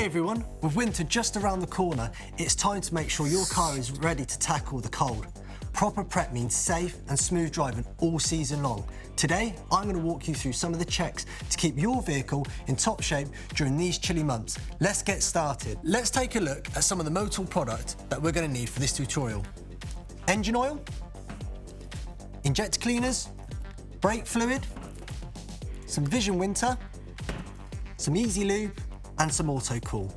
Hey everyone, with winter just around the corner, it's time to make sure your car is ready to tackle the cold. Proper prep means safe and smooth driving all season long. Today, I'm going to walk you through some of the checks to keep your vehicle in top shape during these chilly months. Let's get started. Let's take a look at some of the Motul product that we're going to need for this tutorial. Engine oil, injector cleaners, brake fluid, some Vision Winter, some Easy Lube, and some Auto Cool.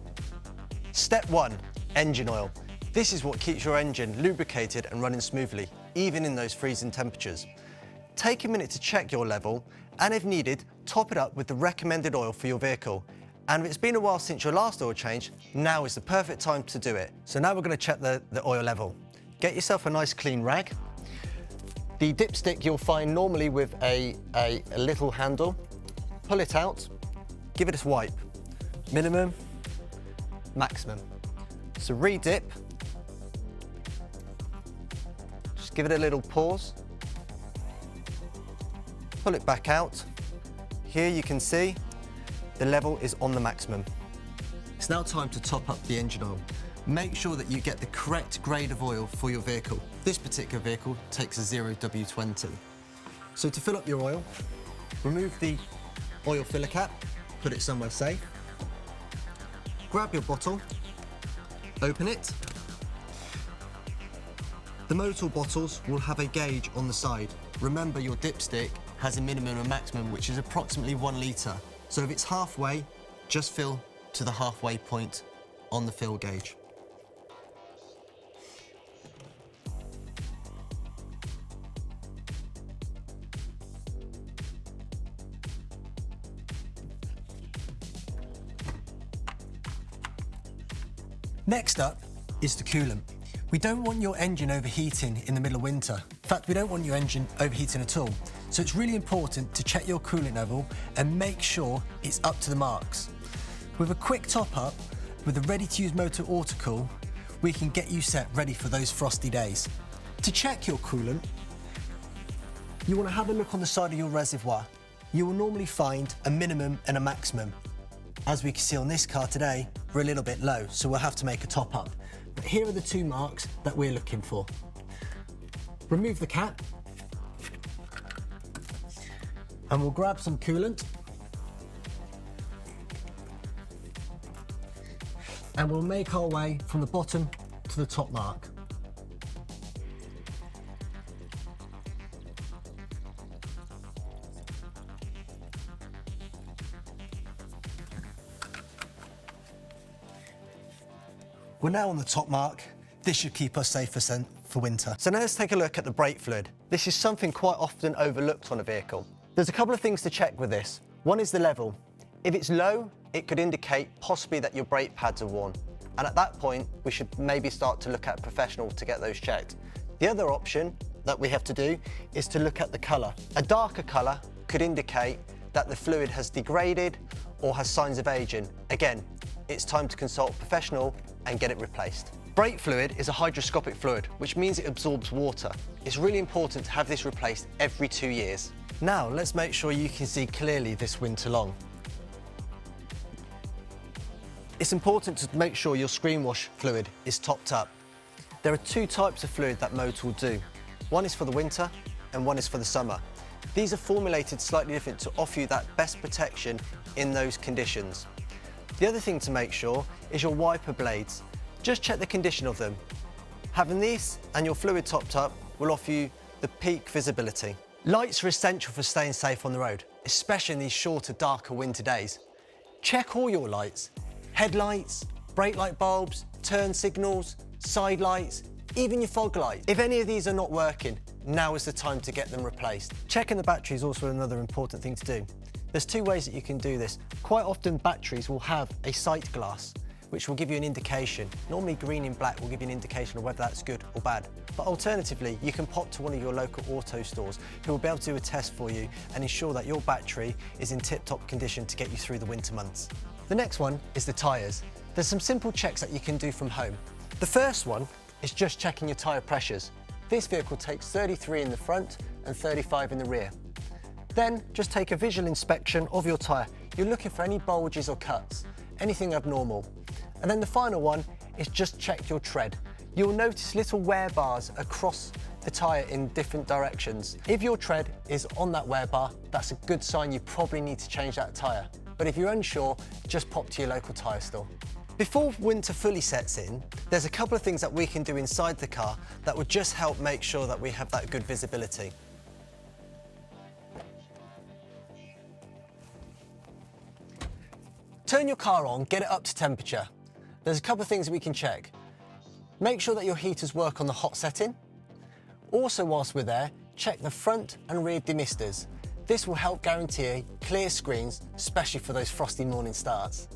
Step 1, engine oil. This is what keeps your engine lubricated and running smoothly, even in those freezing temperatures. Take a minute to check your level, and if needed, top it up with the recommended oil for your vehicle. And if it's been a while since your last oil change, now is the perfect time to do it. So now we're going to check the oil level. Get yourself a nice clean rag. The dipstick you'll find normally with a little handle. Pull it out, give it a wipe. Minimum, maximum. So re-dip, just give it a little pause, pull it back out. Here you can see the level is on the maximum. It's now time to top up the engine oil. Make sure that you get the correct grade of oil for your vehicle. This particular vehicle takes a 0W20. So to fill up your oil, remove the oil filler cap, put it somewhere safe. Grab your bottle, open it. The Motul bottles will have a gauge on the side. Remember, your dipstick has a minimum and maximum, which is approximately 1 litre. So if it's halfway, just fill to the halfway point on the fill gauge. Next up is the coolant. We don't want your engine overheating in the middle of winter. In fact, we don't want your engine overheating at all. So it's really important to check your coolant level and make sure it's up to the marks. With a quick top up, with the ready-to-use Motul Auto Cool, we can get you set ready for those frosty days. To check your coolant, you want to have a look on the side of your reservoir. You will normally find a minimum and a maximum. As we can see on this car today, we're a little bit low, so we'll have to make a top up. But here are the 2 marks that we're looking for. Remove the cap, and we'll grab some coolant, and we'll make our way from the bottom to the top mark. We're now on the top mark. This should keep us safe for winter. So now let's take a look at the brake fluid. This is something quite often overlooked on a vehicle. There's a couple of things to check with this. One is the level. If it's low, it could indicate possibly that your brake pads are worn. And at that point, we should maybe start to look at a professional to get those checked. The other option that we have to do is to look at the colour. A darker colour could indicate that the fluid has degraded or has signs of aging. Again, it's time to consult a professional and get it replaced. Brake fluid is a hygroscopic fluid, which means it absorbs water. It's really important to have this replaced every 2 years. Now, let's make sure you can see clearly this winter long. It's important to make sure your screen wash fluid is topped up. There are 2 types of fluid that Motul do. One is for the winter and one is for the summer. These are formulated slightly different to offer you that best protection in those conditions. The other thing to make sure is your wiper blades. Just check the condition of them. Having these and your fluid topped up will offer you the peak visibility. Lights are essential for staying safe on the road, especially in these shorter, darker winter days. Check all your lights: headlights, brake light bulbs, turn signals, side lights, even your fog lights. If any of these are not working, now is the time to get them replaced. Checking the battery is also another important thing to do. There's 2 ways that you can do this. Quite often batteries will have a sight glass, which will give you an indication. Normally green and black will give you an indication of whether that's good or bad. But alternatively, you can pop to one of your local auto stores who will be able to do a test for you and ensure that your battery is in tip-top condition to get you through the winter months. The next one is the tyres. There's some simple checks that you can do from home. The first one is just checking your tyre pressures. This vehicle takes 33 in the front and 35 in the rear. Then just take a visual inspection of your tyre. You're looking for any bulges or cuts. anything abnormal. And then the final one is just check your tread. You'll notice little wear bars across the tyre in different directions. If your tread is on that wear bar, that's a good sign you probably need to change that tyre. But if you're unsure, just pop to your local tyre store. Before winter fully sets in, there's a couple of things that we can do inside the car that would just help make sure that we have that good visibility. Turn your car on, get it up to temperature. There's a couple of things that we can check. Make sure that your heaters work on the hot setting. Also, whilst we're there, check the front and rear demisters. This will help guarantee clear screens, especially for those frosty morning starts.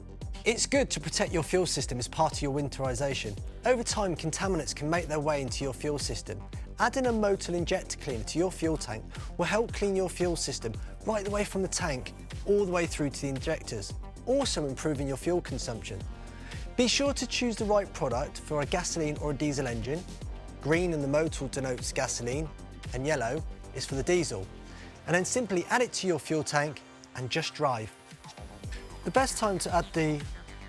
It's good to protect your fuel system as part of your winterisation. Over time, contaminants can make their way into your fuel system. Adding a Motul injector cleaner to your fuel tank will help clean your fuel system right the way from the tank all the way through to the injectors, also improving your fuel consumption. Be sure to choose the right product for a gasoline or a diesel engine. Green in the Motul denotes gasoline and yellow is for the diesel. And then simply add it to your fuel tank and just drive. The best time to add the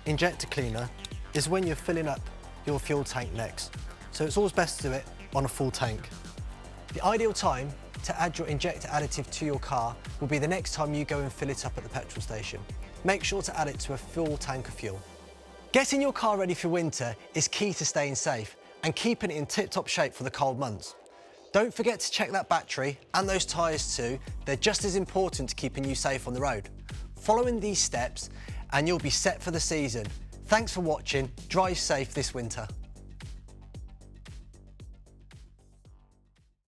injector cleaner is when you're filling up your fuel tank next. So it's always best to do it on a full tank. The ideal time to add your injector additive to your car will be the next time you go and fill it up at the petrol station. Make sure to add it to a full tank of fuel. Getting your car ready for winter is key to staying safe and keeping it in tip-top shape for the cold months. Don't forget to check that battery and those tyres too. They're just as important to keeping you safe on the road. Following these steps and you'll be set for the season. Thanks for watching. Drive safe this winter.